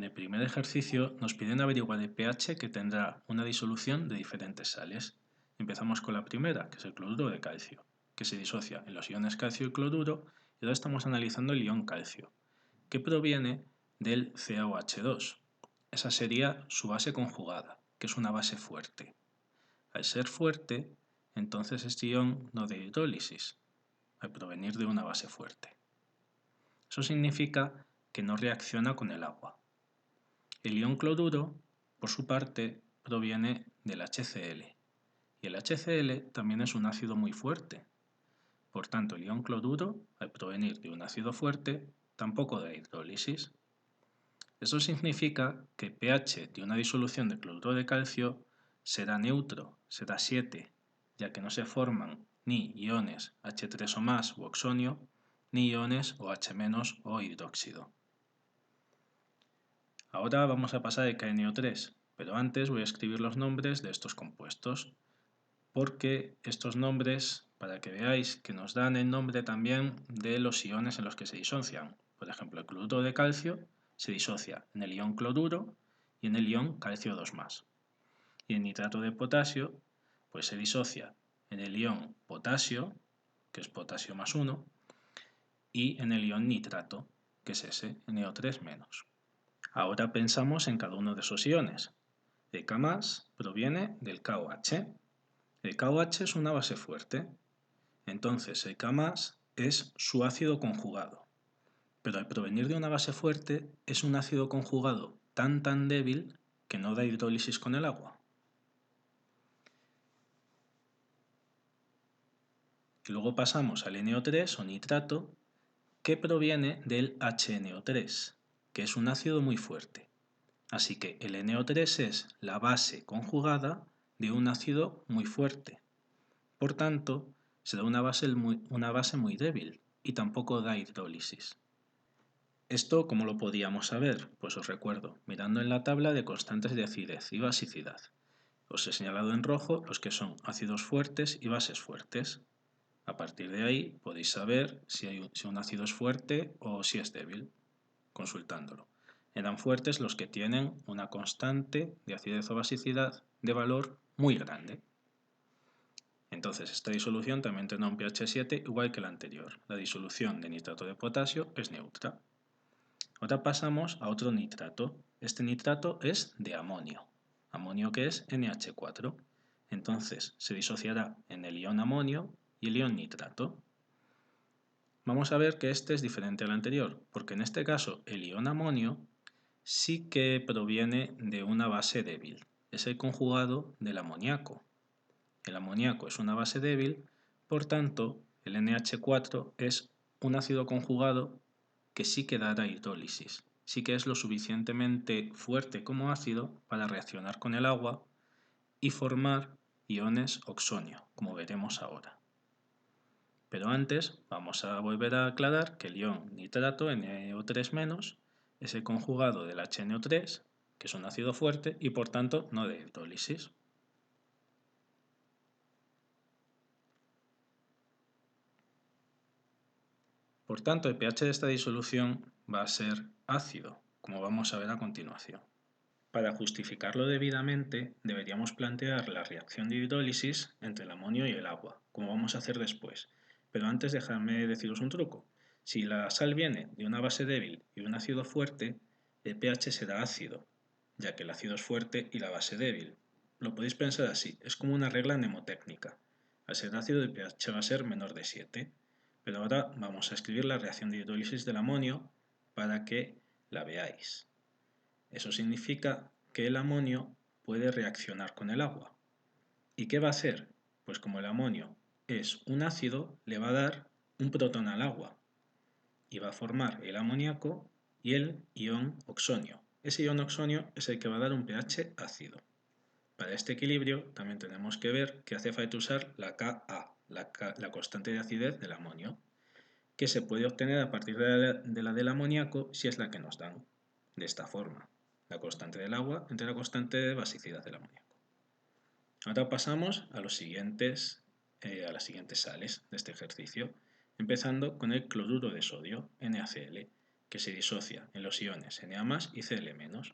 En el primer ejercicio nos piden averiguar el pH que tendrá una disolución de diferentes sales. Empezamos con la primera, que es el cloruro de calcio, que se disocia en los iones calcio y cloruro, y ahora estamos analizando el ion calcio, que proviene del CaOH2. Esa sería su base conjugada, que es una base fuerte. Al ser fuerte, entonces este ion no de hidrólisis, al provenir de una base fuerte. Eso significa que no reacciona con el agua. El ion cloruro, por su parte, proviene del HCl, y el HCl también es un ácido muy fuerte. Por tanto, el ion cloruro, al provenir de un ácido fuerte, tampoco da hidrólisis. Eso significa que el pH de una disolución de cloruro de calcio será neutro, será 7, ya que no se forman ni iones H3 o más u oxonio, ni iones OH- o hidróxido. Ahora vamos a pasar al KNO3, pero antes voy a escribir los nombres de estos compuestos, porque estos nombres, para que veáis que nos dan el nombre también de los iones en los que se disocian. Por ejemplo, el cloruro de calcio se disocia en el ion cloruro y en el ion calcio 2+. Y el nitrato de potasio pues se disocia en el ion potasio, que es potasio más 1, y en el ion nitrato, que es ese, NO3-. Ahora pensamos en cada uno de esos iones. El K+ proviene del KOH. El KOH es una base fuerte, entonces el K+ es su ácido conjugado. Pero al provenir de una base fuerte es un ácido conjugado tan débil que no da hidrólisis con el agua. Y luego pasamos al NO3 o nitrato, que proviene del HNO3, que es un ácido muy fuerte. Así que el NO3 es la base conjugada de un ácido muy fuerte. Por tanto, será una base muy débil y tampoco da hidrólisis. ¿Esto cómo lo podíamos saber? Pues os recuerdo, mirando en la tabla de constantes de acidez y basicidad. Os he señalado en rojo los que son ácidos fuertes y bases fuertes. A partir de ahí podéis saber si un ácido es fuerte o si es débil, consultándolo. Eran fuertes los que tienen una constante de acidez o basicidad de valor muy grande. Entonces esta disolución también tendrá un pH 7 igual que la anterior. La disolución de nitrato de potasio es neutra. Ahora pasamos a otro nitrato. Este nitrato es de amonio. Amonio que es NH4. Entonces se disociará en el ion amonio y el ion nitrato. Vamos a ver que este es diferente al anterior, porque en este caso el ion amonio sí que proviene de una base débil. Es el conjugado del amoníaco. El amoníaco es una base débil, por tanto el NH4 es un ácido conjugado que sí que dará hidrólisis. Sí que es lo suficientemente fuerte como ácido para reaccionar con el agua y formar iones oxonio, como veremos ahora. Pero antes vamos a volver a aclarar que el ion nitrato, NO3-, es el conjugado del HNO3, que es un ácido fuerte y por tanto no de hidrólisis. Por tanto, el pH de esta disolución va a ser ácido, como vamos a ver a continuación. Para justificarlo debidamente, deberíamos plantear la reacción de hidrólisis entre el amonio y el agua, como vamos a hacer después. Pero antes dejadme deciros un truco. Si la sal viene de una base débil y un ácido fuerte, el pH será ácido, ya que el ácido es fuerte y la base débil. Lo podéis pensar así, es como una regla mnemotécnica. Al ser ácido el pH va a ser menor de 7. Pero ahora vamos a escribir la reacción de hidrólisis del amonio para que la veáis. Eso significa que el amonio puede reaccionar con el agua. ¿Y qué va a hacer? Pues como el amonio es un ácido, le va a dar un protón al agua y va a formar el amoníaco y el ion oxonio. Ese ion oxonio es el que va a dar un pH ácido. Para este equilibrio también tenemos que ver que hace falta usar la Ka, la constante de acidez del amonio, que se puede obtener a partir de la del amoníaco si es la que nos dan, de esta forma. La constante del agua entre la constante de basicidad del amoníaco. Ahora pasamos a las siguientes sales de este ejercicio, empezando con el cloruro de sodio, NaCl, que se disocia en los iones Na+ y Cl-.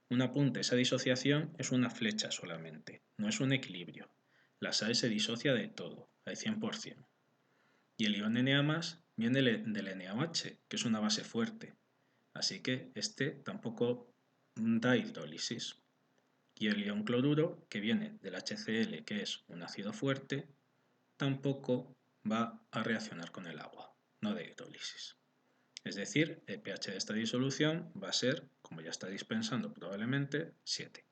Un apunte, esa disociación es una flecha solamente, no es un equilibrio. La sal se disocia de todo, al 100%. Y el ion Na+ viene del NaOH, que es una base fuerte. Así que este tampoco da hidrólisis. Y el ion cloruro, que viene del HCl, que es un ácido fuerte, tampoco va a reaccionar con el agua, no da hidrólisis. Es decir, el pH de esta disolución va a ser, como ya está dispensando probablemente, 7.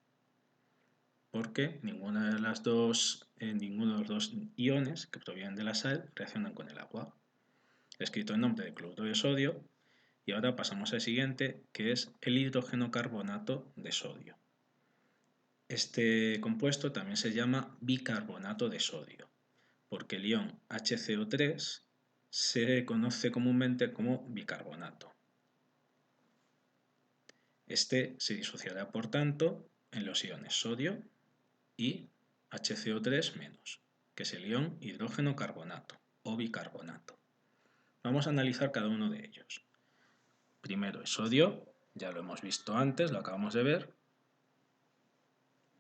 Porque ninguno de los dos iones que provienen de la sal reaccionan con el agua. He escrito el nombre de cloruro de sodio y ahora pasamos al siguiente, que es el hidrógeno carbonato de sodio. Este compuesto también se llama bicarbonato de sodio, porque el ion HCO3 se conoce comúnmente como bicarbonato. Este se disociará, por tanto, en los iones sodio y HCO3-, que es el ion hidrógeno carbonato o bicarbonato. Vamos a analizar cada uno de ellos. Primero el sodio, ya lo hemos visto antes, lo acabamos de ver,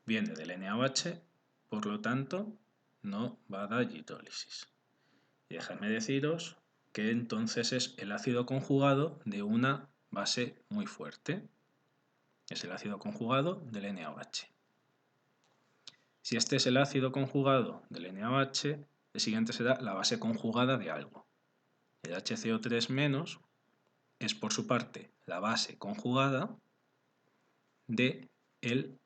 viene del NaOH, por lo tanto no va a dar hidrólisis. Y dejadme deciros que entonces es el ácido conjugado de una base muy fuerte. Es el ácido conjugado del NaOH. Si este es el ácido conjugado del NaOH, el siguiente será la base conjugada de algo. El HCO3- es por su parte la base conjugada del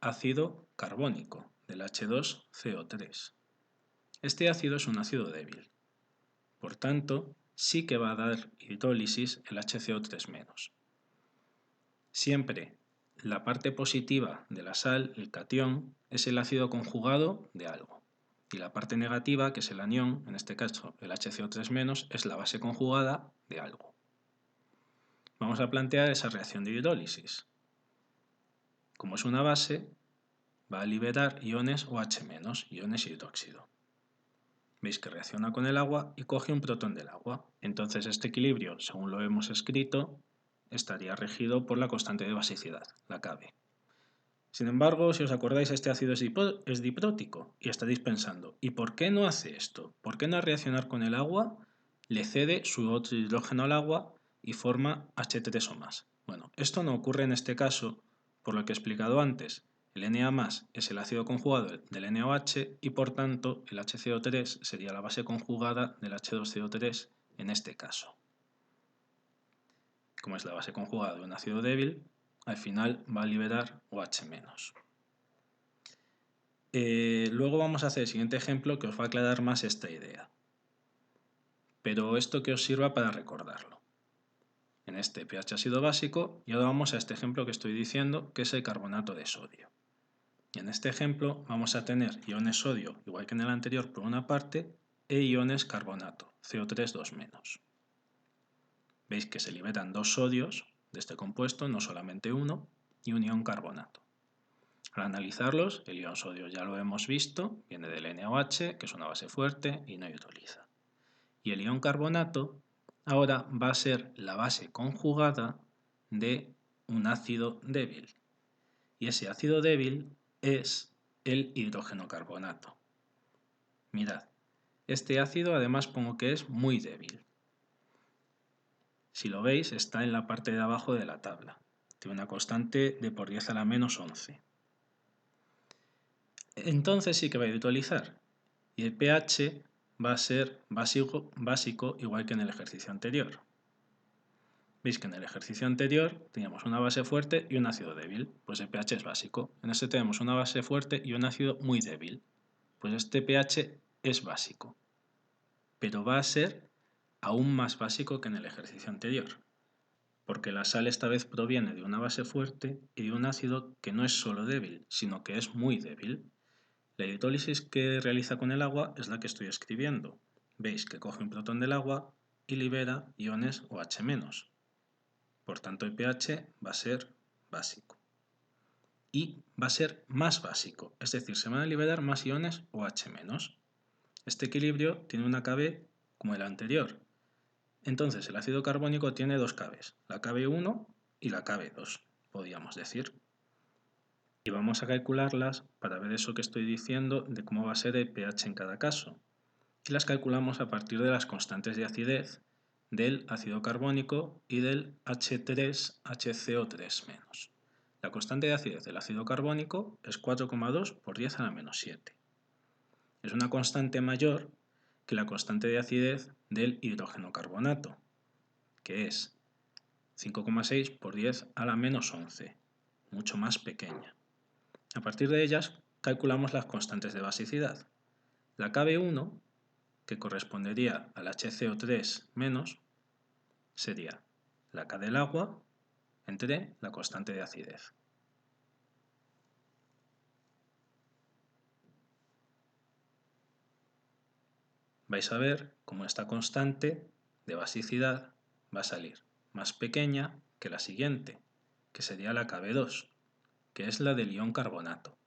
ácido carbónico, del H2CO3. Este ácido es un ácido débil, por tanto sí que va a dar hidrólisis el HCO3-. Siempre la parte positiva de la sal, el catión, es el ácido conjugado de algo. Y la parte negativa, que es el anión, en este caso el HCO3-, es la base conjugada de algo. Vamos a plantear esa reacción de hidrólisis. Como es una base, va a liberar iones OH-, iones hidróxido. Veis que reacciona con el agua y coge un protón del agua. Entonces este equilibrio, según lo hemos escrito, estaría regido por la constante de basicidad, la Kb. Sin embargo, si os acordáis, este ácido es diprótico y estaréis pensando, ¿y por qué no hace esto? ¿Por qué no al reaccionar con el agua le cede su otro hidrógeno al agua y forma H3O+? Bueno, esto no ocurre en este caso, por lo que he explicado antes. El Na+ es el ácido conjugado del NaOH y por tanto el HCO3 sería la base conjugada del H2CO3 en este caso. Como es la base conjugada de un ácido débil, al final va a liberar OH-. Luego vamos a hacer el siguiente ejemplo que os va a aclarar más esta idea. Pero esto que os sirva para recordarlo. En este pH ha sido básico y ahora vamos a este ejemplo que estoy diciendo, que es el carbonato de sodio. Y en este ejemplo vamos a tener iones sodio, igual que en el anterior por una parte, e iones carbonato, CO3 2-. Veis que se liberan dos sodios de este compuesto, no solamente uno, y un ion carbonato. Al analizarlos, el ion sodio ya lo hemos visto, viene del NaOH, que es una base fuerte y no hidroliza. Y el ion carbonato ahora va a ser la base conjugada de un ácido débil. Y ese ácido débil es el hidrógeno carbonato. Mirad, este ácido además pongo que es muy débil. Si lo veis, está en la parte de abajo de la tabla. Tiene una constante de por 10 a la menos 11. Entonces sí que va a hidrolizar. Y el pH va a ser básico igual que en el ejercicio anterior. Veis que en el ejercicio anterior teníamos una base fuerte y un ácido débil, pues el pH es básico. En este tenemos una base fuerte y un ácido muy débil, pues este pH es básico, pero va a ser aún más básico que en el ejercicio anterior, porque la sal esta vez proviene de una base fuerte y de un ácido que no es solo débil, sino que es muy débil. La hidrólisis que realiza con el agua es la que estoy escribiendo. Veis que coge un protón del agua y libera iones OH-. Por tanto, el pH va a ser básico. Y va a ser más básico, es decir, se van a liberar más iones OH-. Este equilibrio tiene una Kb como el anterior. Entonces el ácido carbónico tiene dos Kbs, la Kb1 y la Kb2, podríamos decir. Y vamos a calcularlas para ver eso que estoy diciendo de cómo va a ser el pH en cada caso. Y las calculamos a partir de las constantes de acidez del ácido carbónico y del H3HCO3-. La constante de acidez del ácido carbónico es 4,2 por 10 a la menos 7. Es una constante mayor que la constante de acidez del hidrógeno carbonato, que es 5,6 por 10 a la menos 11, mucho más pequeña. A partir de ellas calculamos las constantes de basicidad. La Kb1, que correspondería al HCO3-, sería la K del agua entre la constante de acidez. Vais a ver cómo esta constante de basicidad va a salir más pequeña que la siguiente, que sería la Kb2, que es la del ion carbonato.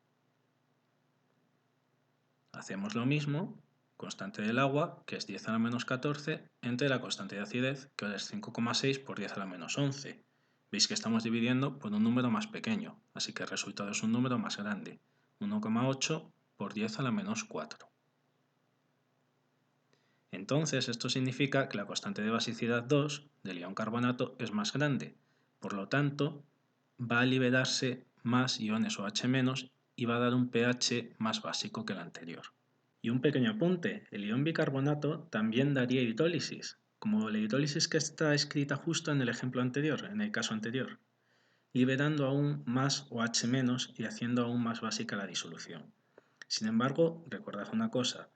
Hacemos lo mismo, constante del agua, que es 10 a la menos 14, entre la constante de acidez, que ahora es 5,6 por 10 a la menos 11. Veis que estamos dividiendo por un número más pequeño, así que el resultado es un número más grande, 1,8 por 10 a la menos 4. Entonces esto significa que la constante de basicidad 2 del ion carbonato es más grande, por lo tanto va a liberarse más iones OH- y va a dar un pH más básico que el anterior. Y un pequeño apunte, el ion bicarbonato también daría hidrólisis, como la hidrólisis que está escrita justo en el ejemplo anterior, en el caso anterior, liberando aún más OH- y haciendo aún más básica la disolución. Sin embargo, recordad una cosa,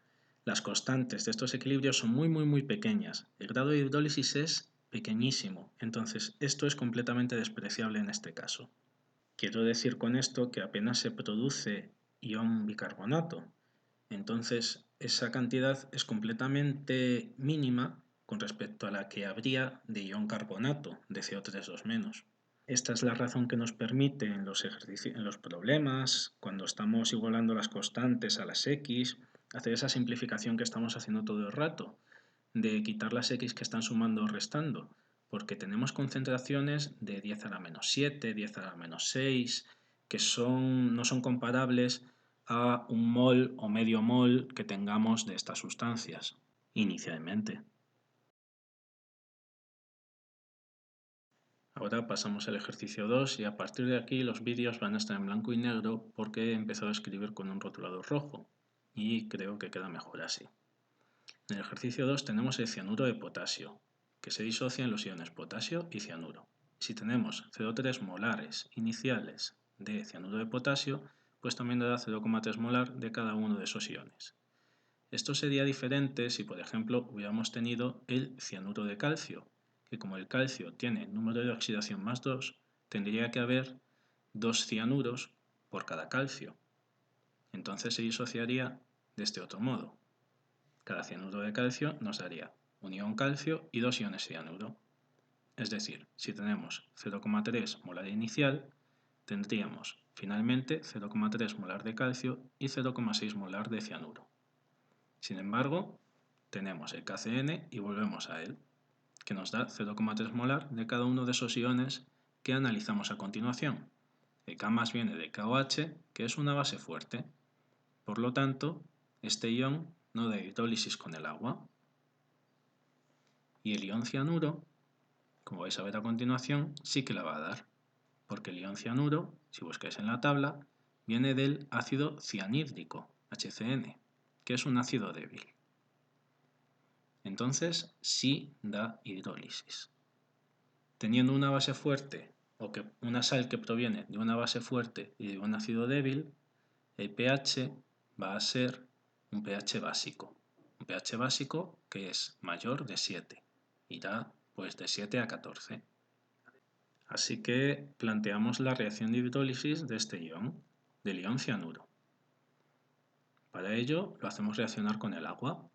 las constantes de estos equilibrios son muy pequeñas, el grado de hidrólisis es pequeñísimo, entonces esto es completamente despreciable en este caso. Quiero decir con esto que apenas se produce ion bicarbonato, entonces esa cantidad es completamente mínima con respecto a la que habría de ion carbonato, de CO3-. Esta es la razón que nos permite en los problemas, cuando estamos igualando las constantes a las x, hacer esa simplificación que estamos haciendo todo el rato, de quitar las x que están sumando o restando, porque tenemos concentraciones de 10 a la menos 7, 10 a la menos 6, que no son comparables a un mol o medio mol que tengamos de estas sustancias inicialmente. Ahora pasamos al ejercicio 2 y a partir de aquí los vídeos van a estar en blanco y negro porque he empezado a escribir con un rotulador rojo y creo que queda mejor así. En el ejercicio 2 tenemos el cianuro de potasio, que se disocia en los iones potasio y cianuro. Si tenemos 0,3 molares iniciales de cianuro de potasio, pues también dará 0,3 molar de cada uno de esos iones. Esto sería diferente si, por ejemplo, hubiéramos tenido el cianuro de calcio, que como el calcio tiene número de oxidación más 2, tendría que haber 2 cianuros por cada calcio. Entonces se disociaría de este otro modo. Cada cianuro de calcio nos daría un ion calcio y 2 iones cianuro. Es decir, si tenemos 0,3 molar inicial, tendríamos finalmente 0,3 molar de calcio y 0,6 molar de cianuro. Sin embargo, tenemos el KCN y volvemos a él, que nos da 0,3 molar de cada uno de esos iones que analizamos a continuación. El K más viene de KOH, que es una base fuerte. Por lo tanto, este ion no da hidrólisis con el agua. Y el ion cianuro, como vais a ver a continuación, sí que la va a dar, porque el ion cianuro, si buscáis en la tabla, viene del ácido cianhídrico, HCN, que es un ácido débil. Entonces sí da hidrólisis. Teniendo una base fuerte o que una sal que proviene de una base fuerte y de un ácido débil, el pH va a ser un pH básico. Un pH básico que es mayor de 7. Irá pues de 7 a 14. Así que planteamos la reacción de hidrólisis de este ion, del ion cianuro. Para ello lo hacemos reaccionar con el agua.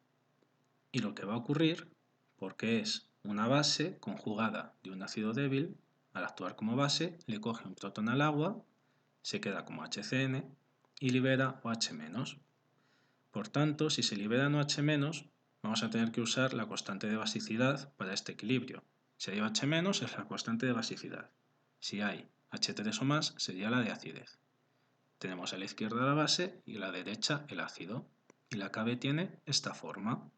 Y lo que va a ocurrir, porque es una base conjugada de un ácido débil, al actuar como base, le coge un protón al agua, se queda como HCN y libera OH-. Por tanto, si se libera OH-, vamos a tener que usar la constante de basicidad para este equilibrio. Si hay H- es la constante de basicidad. Si hay H3 o más, sería la de acidez. Tenemos a la izquierda la base y a la derecha el ácido. Y la Kb tiene esta forma.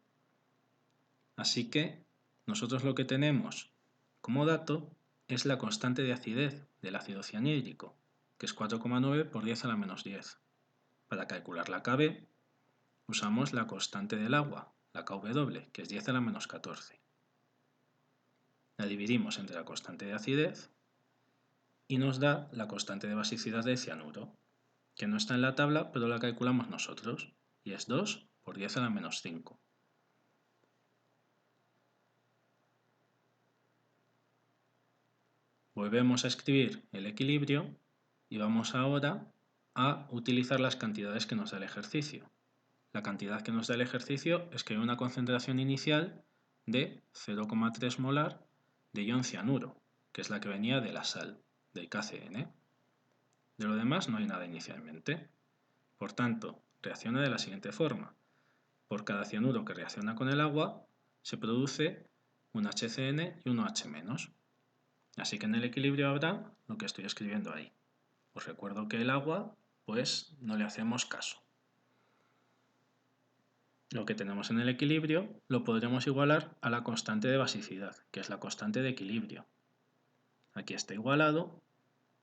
Así que nosotros lo que tenemos como dato es la constante de acidez del ácido cianhídrico, que es 4,9 por 10 a la menos 10. Para calcular la Kb usamos la constante del agua, la Kw, que es 10 a la menos 14. La dividimos entre la constante de acidez y nos da la constante de basicidad del cianuro, que no está en la tabla, pero la calculamos nosotros, y es 2 por 10 a la menos 5. Volvemos a escribir el equilibrio y vamos ahora a utilizar las cantidades que nos da el ejercicio. La cantidad que nos da el ejercicio es que hay una concentración inicial de 0,3 molar de ion cianuro, que es la que venía de la sal, del KCN. De lo demás no hay nada inicialmente. Por tanto, reacciona de la siguiente forma. Por cada cianuro que reacciona con el agua, se produce un HCN y un OH-. Así que en el equilibrio habrá lo que estoy escribiendo ahí. Os recuerdo que el agua, pues no le hacemos caso. Lo que tenemos en el equilibrio lo podremos igualar a la constante de basicidad, que es la constante de equilibrio. Aquí está igualado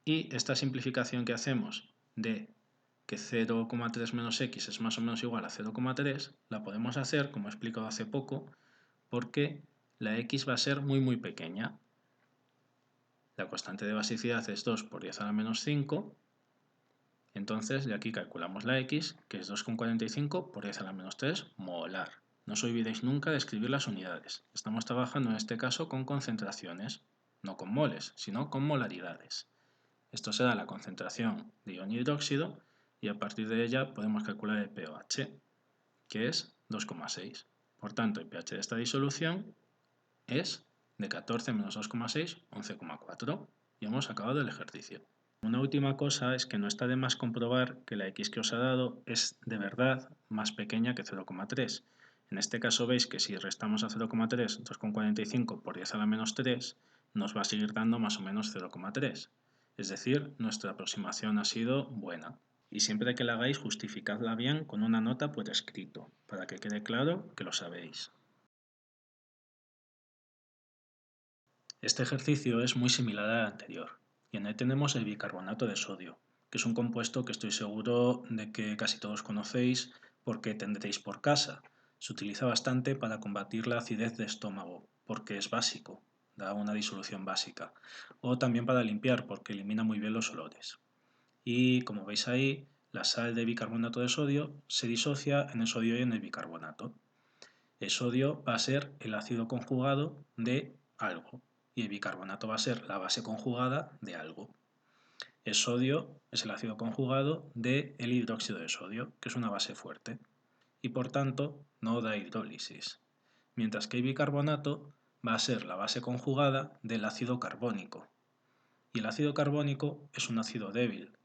y esta simplificación que hacemos de que 0,3 menos x es más o menos igual a 0,3 la podemos hacer, como he explicado hace poco, porque la x va a ser muy pequeña. La constante de basicidad es 2 por 10 a la menos 5. Entonces, de aquí calculamos la x, que es 2,45 por 10 a la menos 3 molar. No os olvidéis nunca de escribir las unidades. Estamos trabajando en este caso con concentraciones, no con moles, sino con molaridades. Esto será la concentración de ion hidróxido y a partir de ella podemos calcular el pOH, que es 2,6. Por tanto, el pH de esta disolución es de 14 menos 2,6, 11,4. Y hemos acabado el ejercicio. Una última cosa es que no está de más comprobar que la x que os ha dado es de verdad más pequeña que 0,3. En este caso veis que si restamos a 0,3 2,45 por 10 a la menos 3 nos va a seguir dando más o menos 0,3. Es decir, nuestra aproximación ha sido buena. Y siempre que la hagáis justificadla bien con una nota por escrito, para que quede claro que lo sabéis. Este ejercicio es muy similar al anterior, y en él tenemos el bicarbonato de sodio, que es un compuesto que estoy seguro de que casi todos conocéis porque tendréis por casa. Se utiliza bastante para combatir la acidez de estómago, porque es básico, da una disolución básica, o también para limpiar, porque elimina muy bien los olores. Y como veis ahí, la sal de bicarbonato de sodio se disocia en el sodio y en el bicarbonato. El sodio va a ser el ácido conjugado de algo y el bicarbonato va a ser la base conjugada de algo. El sodio es el ácido conjugado del hidróxido de sodio, que es una base fuerte, y por tanto no da hidrólisis, mientras que el bicarbonato va a ser la base conjugada del ácido carbónico, y el ácido carbónico es un ácido débil,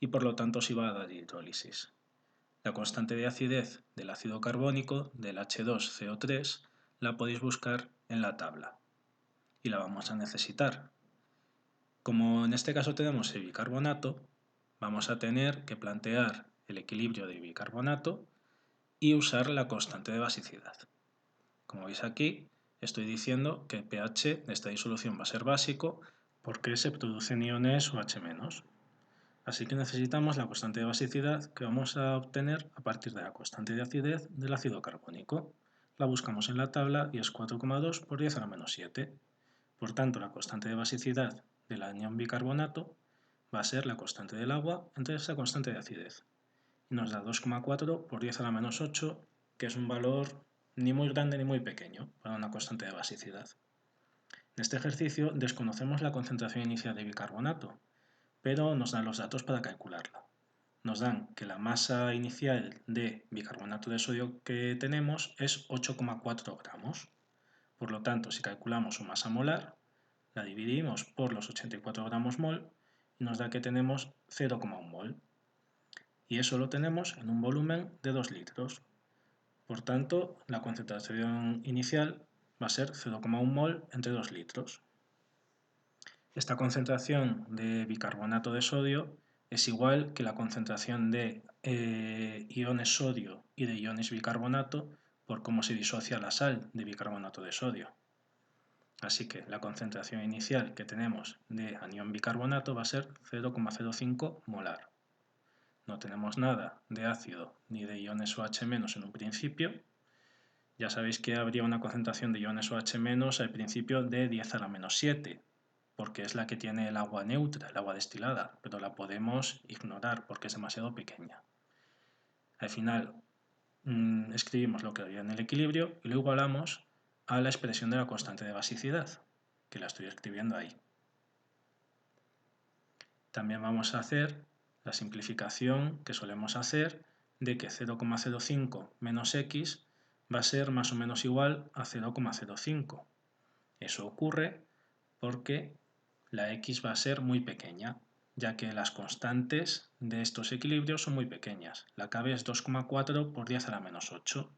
y por lo tanto sí va a dar hidrólisis. La constante de acidez del ácido carbónico, del H2CO3, la podéis buscar en la tabla y la vamos a necesitar. Como en este caso tenemos el bicarbonato, vamos a tener que plantear el equilibrio del bicarbonato y usar la constante de basicidad. Como veis aquí, estoy diciendo que el pH de esta disolución va a ser básico porque se producen iones OH-. Así que necesitamos la constante de basicidad que vamos a obtener a partir de la constante de acidez del ácido carbónico. La buscamos en la tabla y es 4,2 por 10 a la menos 7. Por tanto, la constante de basicidad del anión bicarbonato va a ser la constante del agua entre esa constante de acidez. Y nos da 2,4 por 10 a la menos 8, que es un valor ni muy grande ni muy pequeño para una constante de basicidad. En este ejercicio desconocemos la concentración inicial de bicarbonato, pero nos dan los datos para calcularla. Nos dan que la masa inicial de bicarbonato de sodio que tenemos es 8,4 gramos. Por lo tanto, si calculamos su masa molar, la dividimos por los 84 gramos mol y nos da que tenemos 0,1 mol. Y eso lo tenemos en un volumen de 2 litros. Por tanto, la concentración inicial va a ser 0,1 mol entre 2 litros. Esta concentración de bicarbonato de sodio es igual que la concentración de iones sodio y de iones bicarbonato por cómo se disocia la sal de bicarbonato de sodio. Así que la concentración inicial que tenemos de anión bicarbonato va a ser 0,05 molar. No tenemos nada de ácido ni de iones OH- en un principio. Ya sabéis que habría una concentración de iones OH- al principio de 10 a la menos 7, porque es la que tiene el agua neutra, el agua destilada, pero la podemos ignorar porque es demasiado pequeña. Al final escribimos lo que había en el equilibrio y lo igualamos a la expresión de la constante de basicidad, que la estoy escribiendo ahí. También vamos a hacer la simplificación que solemos hacer de que 0,05 menos x va a ser más o menos igual a 0,05. Eso ocurre porque la x va a ser muy pequeña, ya que las constantes de estos equilibrios son muy pequeñas. La KB es 2,4 por 10 a la menos 8.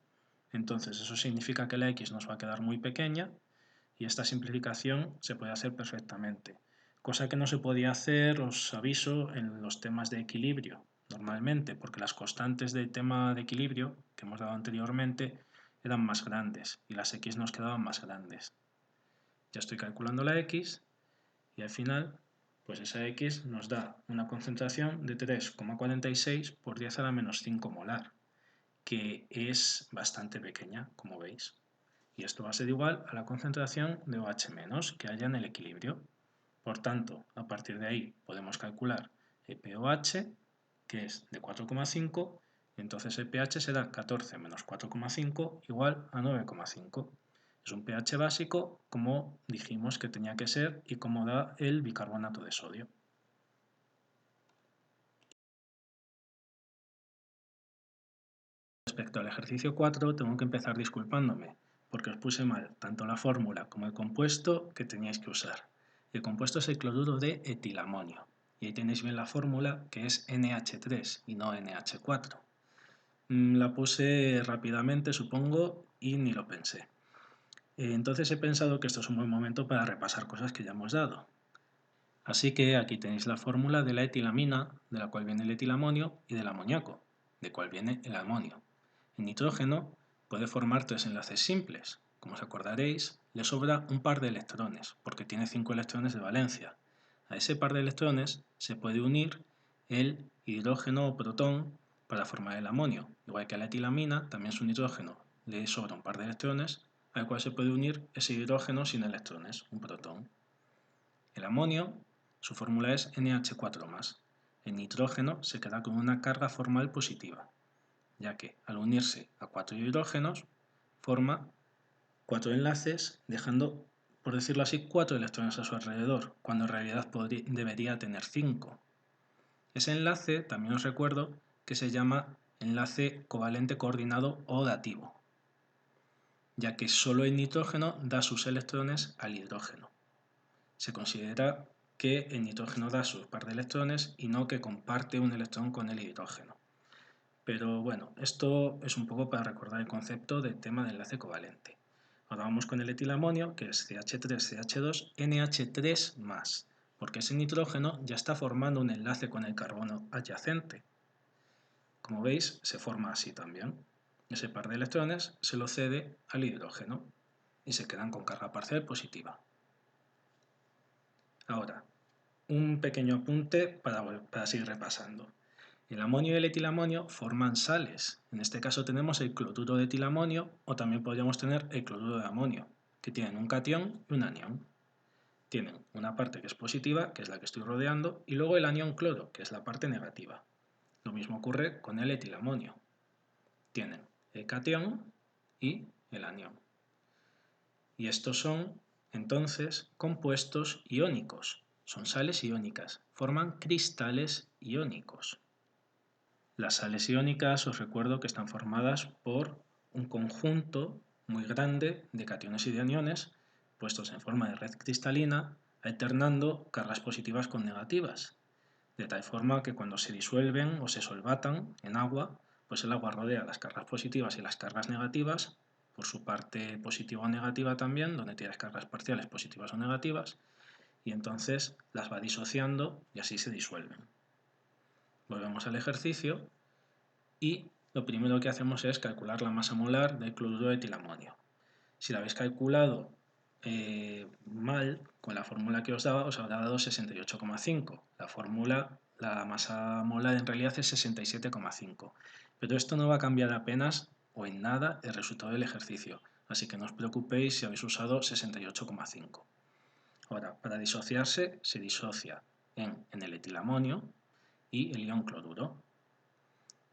Entonces eso significa que la x nos va a quedar muy pequeña y esta simplificación se puede hacer perfectamente. Cosa que no se podía hacer, os aviso, en los temas de equilibrio normalmente, porque las constantes del tema de equilibrio que hemos dado anteriormente eran más grandes y las x nos quedaban más grandes. Ya estoy calculando la x y al final pues esa x nos da una concentración de 3,46 por 10 a la menos 5 molar, que es bastante pequeña, como veis. Y esto va a ser igual a la concentración de OH- que haya en el equilibrio. Por tanto, a partir de ahí podemos calcular el pOH, que es de 4,5, y entonces el pH será 14 menos 4,5 igual a 9,5. Es un pH básico como dijimos que tenía que ser y como da el bicarbonato de sodio. Respecto al ejercicio 4 tengo que empezar disculpándome porque os puse mal tanto la fórmula como el compuesto que teníais que usar. El compuesto es el cloruro de etilamonio y ahí tenéis bien la fórmula que es NH3 y no NH4. La puse rápidamente supongo y ni lo pensé. Entonces he pensado que esto es un buen momento para repasar cosas que ya hemos dado. Así que aquí tenéis la fórmula de la etilamina, de la cual viene el etilamonio, y del amoníaco, de cual viene el amonio. El nitrógeno puede formar tres enlaces simples. Como os acordaréis, le sobra un par de electrones, porque tiene 5 electrones de valencia. A ese par de electrones se puede unir el hidrógeno o protón para formar el amonio. Igual que a la etilamina, también su nitrógeno le sobra un par de electrones, al cual se puede unir ese hidrógeno sin electrones, un protón. El amonio, su fórmula es NH4+. El nitrógeno se queda con una carga formal positiva, ya que al unirse a 4 hidrógenos forma 4 enlaces, dejando, por decirlo así, 4 electrones a su alrededor, cuando en realidad debería tener 5. Ese enlace, también os recuerdo, que se llama enlace covalente coordinado o dativo, ya que solo el nitrógeno da sus electrones al hidrógeno. Se considera que el nitrógeno da su par de electrones y no que comparte un electrón con el hidrógeno. Pero bueno, esto es un poco para recordar el concepto del tema de enlace covalente. Ahora vamos con el etilamonio, que es CH3CH2 NH3+, porque ese nitrógeno ya está formando un enlace con el carbono adyacente. Como veis, se forma así también. Ese par de electrones se lo cede al hidrógeno y se quedan con carga parcial positiva. Ahora, un pequeño apunte para seguir repasando. El amonio y el etilamonio forman sales. En este caso tenemos el cloruro de etilamonio o también podríamos tener el cloruro de amonio, que tienen un catión y un anión. Tienen una parte que es positiva, que es la que estoy rodeando, y luego el anión cloro, que es la parte negativa. Lo mismo ocurre con el etilamonio. Tienen el catión y el anión. Y estos son, entonces, compuestos iónicos. Son sales iónicas, forman cristales iónicos. Las sales iónicas os recuerdo que están formadas por un conjunto muy grande de cationes y de aniones puestos en forma de red cristalina, alternando cargas positivas con negativas, de tal forma que cuando se disuelven o se solvatan en agua pues el agua rodea las cargas positivas y las cargas negativas, por su parte positiva o negativa también, donde tienes cargas parciales positivas o negativas, y entonces las va disociando y así se disuelven. Volvemos al ejercicio y lo primero que hacemos es calcular la masa molar del cloruro de etilamonio. Si la habéis calculado mal, con la fórmula que os daba, os habrá dado 68,5. La masa molar en realidad es 67,5. Pero esto no va a cambiar apenas o en nada el resultado del ejercicio, así que no os preocupéis si habéis usado 68,5. Ahora, para disociarse, se disocia en el etilamonio y el ion cloruro.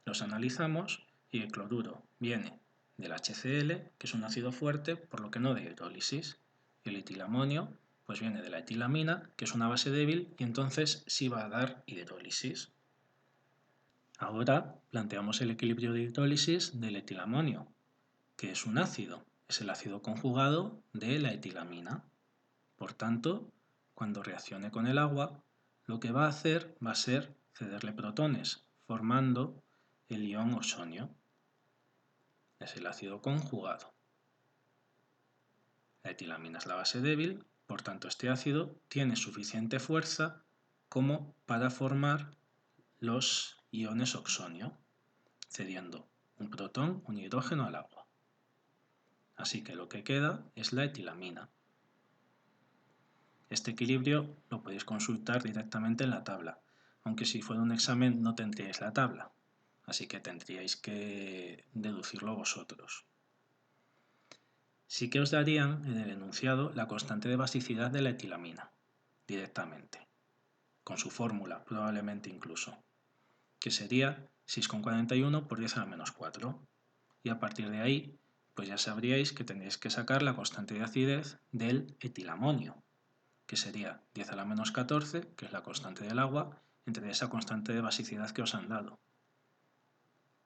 Los analizamos y el cloruro viene del HCl, que es un ácido fuerte, por lo que no de hidrólisis. Y el etilamonio pues viene de la etilamina, que es una base débil, y entonces sí va a dar hidrólisis. Ahora planteamos el equilibrio de hidrólisis del etilamonio, que es un ácido, es el ácido conjugado de la etilamina. Por tanto, cuando reaccione con el agua, lo que va a hacer va a ser cederle protones, formando el ion osonio. Es el ácido conjugado. La etilamina es la base débil, por tanto este ácido tiene suficiente fuerza como para formar los iones oxonio, cediendo un protón, un hidrógeno al agua. Así que lo que queda es la etilamina. Este equilibrio lo podéis consultar directamente en la tabla, aunque si fuera un examen no tendríais la tabla, así que tendríais que deducirlo vosotros. Sí que os darían en el enunciado la constante de basicidad de la etilamina, directamente, con su fórmula probablemente incluso, que sería 6,41 por 10 a la menos 4, y a partir de ahí pues ya sabríais que tendríais que sacar la constante de acidez del etilamonio, que sería 10 a la menos 14, que es la constante del agua, entre esa constante de basicidad que os han dado.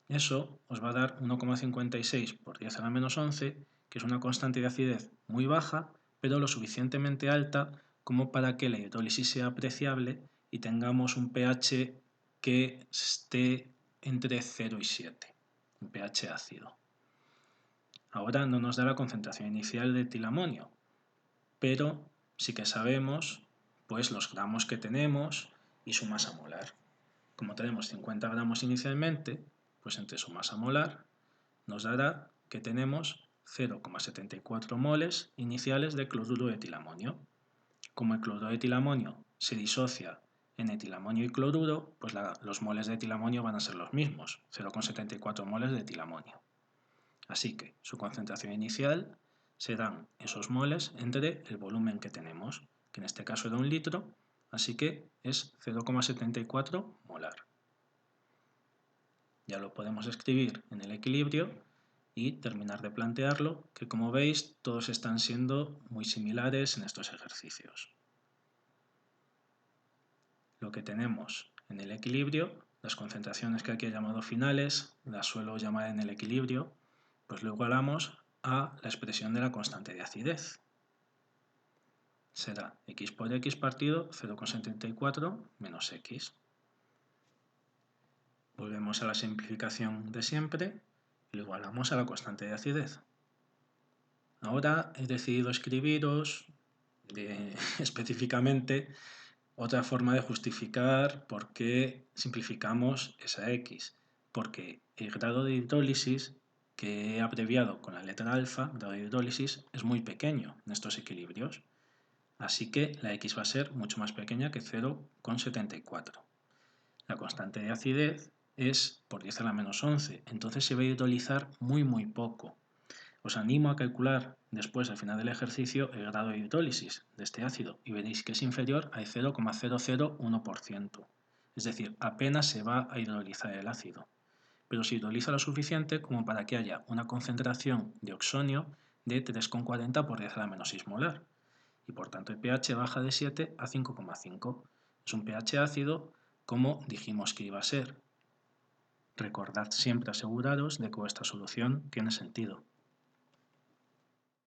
Eso os va a dar 1,56 por 10 a la menos 11, que es una constante de acidez muy baja, pero lo suficientemente alta como para que la hidrólisis sea apreciable y tengamos un pH que esté entre 0 y 7, un pH ácido. Ahora no nos da la concentración inicial de etilamonio, pero sí que sabemos pues los gramos que tenemos y su masa molar. Como tenemos 50 gramos inicialmente, pues entre su masa molar nos dará que tenemos 0,74 moles iniciales de cloruro de etilamonio. Como el cloruro de etilamonio se disocia en etilamonio y cloruro, pues los moles de etilamonio van a ser los mismos, 0,74 moles de etilamonio. Así que su concentración inicial serán esos moles entre el volumen que tenemos, que en este caso era 1 litro, así que es 0,74 molar. Ya lo podemos escribir en el equilibrio y terminar de plantearlo, que como veis todos están siendo muy similares en estos ejercicios. Lo que tenemos en el equilibrio, las concentraciones que aquí he llamado finales, las suelo llamar en el equilibrio, pues lo igualamos a la expresión de la constante de acidez. Será x por x partido 0,74 menos x. Volvemos a la simplificación de siempre y lo igualamos a la constante de acidez. Ahora he decidido escribiros específicamente otra forma de justificar por qué simplificamos esa x, porque el grado de hidrólisis que he abreviado con la letra alfa, grado de hidrólisis, es muy pequeño en estos equilibrios, así que la x va a ser mucho más pequeña que 0,74. La constante de acidez es por 10 a la menos 11, entonces se va a hidrolizar muy poco. Os animo a calcular después, al final del ejercicio, el grado de hidrólisis de este ácido y veréis que es inferior al 0,001%. Es decir, apenas se va a hidrolizar el ácido, pero se hidroliza lo suficiente como para que haya una concentración de oxonio de 3,40 por 10 a la menos 6 molar. Y por tanto el pH baja de 7 a 5,5. Es un pH ácido como dijimos que iba a ser. Recordad siempre aseguraros de que vuestra solución tiene sentido.